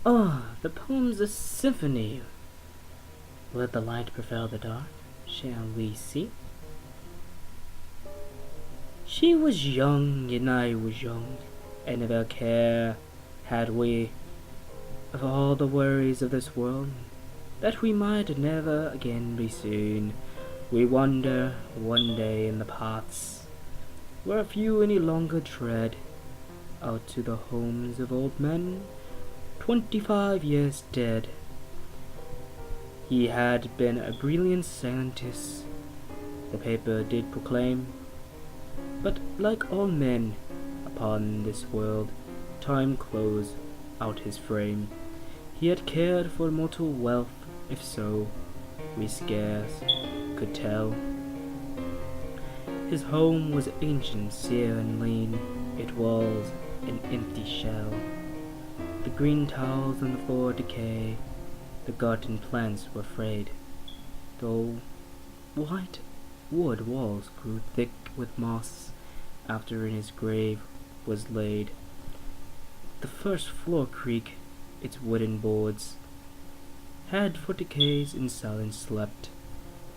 Oh, the poem's a symphony. Let the light prevail the dark. Shall we see? She was young and I was young, and never care had we of all the worries of this world, that we might never again be seen. We wander one day in the paths where few any longer tread, out to the homes of old men, 25 years dead. He had been a brilliant scientist, the paper did proclaim, but like all men upon this world, time closed out his frame. He had cared for mortal wealth, if so, we scarce could tell. His home was ancient, sere and lean, it was an empty shell. The green towels on the floor decay, the garden plants were frayed, though white wood walls grew thick with moss after in his grave was laid. The first floor creaked, its wooden boards had for decades in silence slept,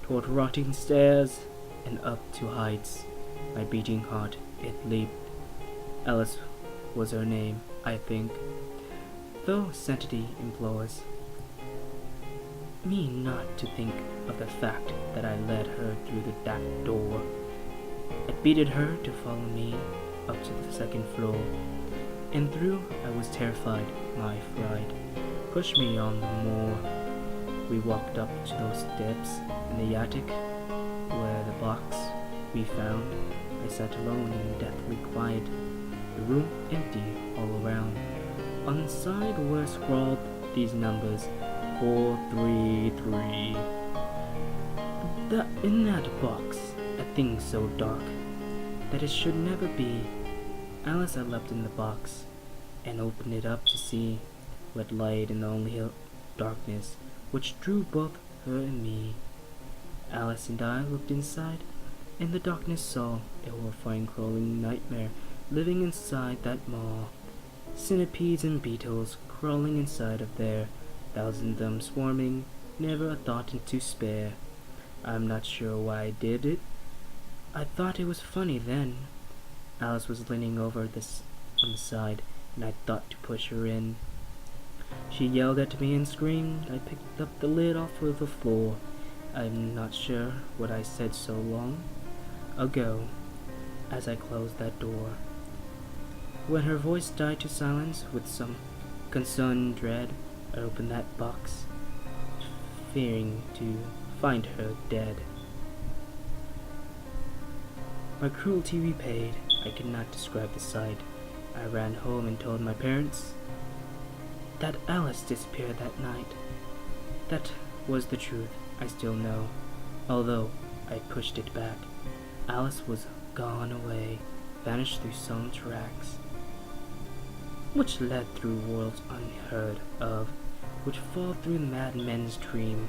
toward rotting stairs and up to heights my beating heart it leaped. Alice was her name, I think, though sanctity implores me not to think of the fact that I led her through that door. It beaded her to follow me up to the second floor, and through I was terrified, my fright pushed me on the moor. We walked up to those steps in the attic, where the box we found. I sat alone in deathly quiet, the room empty all around. On the side were scrawled these numbers, 433. In that box, a thing so dark that it should never be. Alice I leapt in the box and opened it up to see what light in the only darkness which drew both her and me. Alice and I looked inside, and the darkness saw a horrifying crawling nightmare living inside that maw. Centipedes and beetles crawling inside of there, thousands of them swarming, never a thought to spare. I'm not sure why I did it. I thought it was funny then. Alice was leaning over this on the side, and I thought to push her in. She yelled at me and screamed. I picked up the lid off of the floor. I'm not sure what I said so long ago as I closed that door. When her voice died to silence with some concerned dread, I opened that box, fearing to find her dead. My cruelty repaid, I cannot describe the sight. I ran home and told my parents that Alice disappeared that night. That was the truth, I still know, although I pushed it back. Alice was gone away, vanished through some tracks, which led through worlds unheard of, which fall through the madman's dream,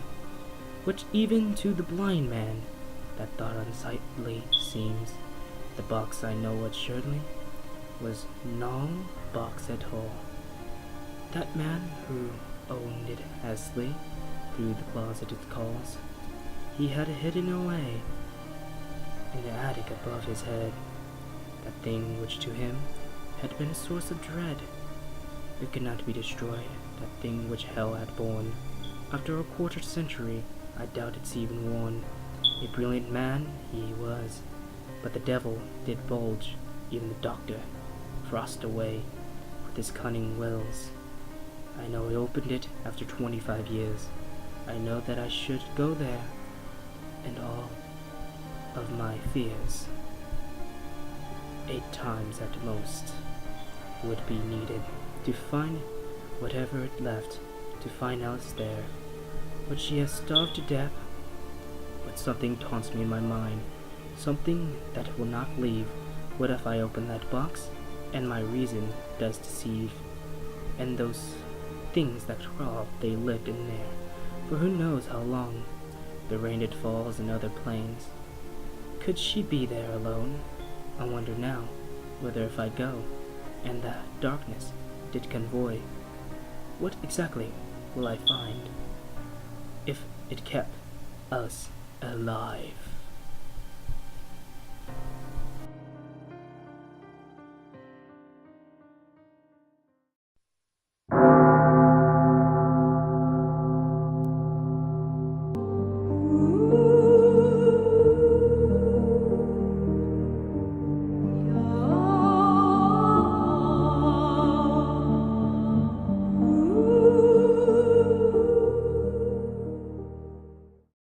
which even to the blind man that thought unsightly seems. The box I know assuredly was no box at all. That man who owned it hastily through the closet it calls, he had it hidden away in the attic above his head, that thing which to him had been a source of dread. It could not be destroyed, that thing which hell had borne. After a quarter century, I doubt it's even worn. A brilliant man he was, but the devil did bulge even the doctor, frost away with his cunning wills. I know he opened it after 25 years. I know that I should go there, and all of my fears, 8 times at most, would be needed to find whatever it left, to find Alice there. But she has starved to death. But something taunts me in my mind, something that will not leave. What if I open that box, and my reason does deceive, and those things that crawl, they lived in there, for who knows how long. The rain it falls in other plains. Could she be there alone? I wonder now, whether if I go, and the darkness did convoy, What exactly will I find if it kept us alive?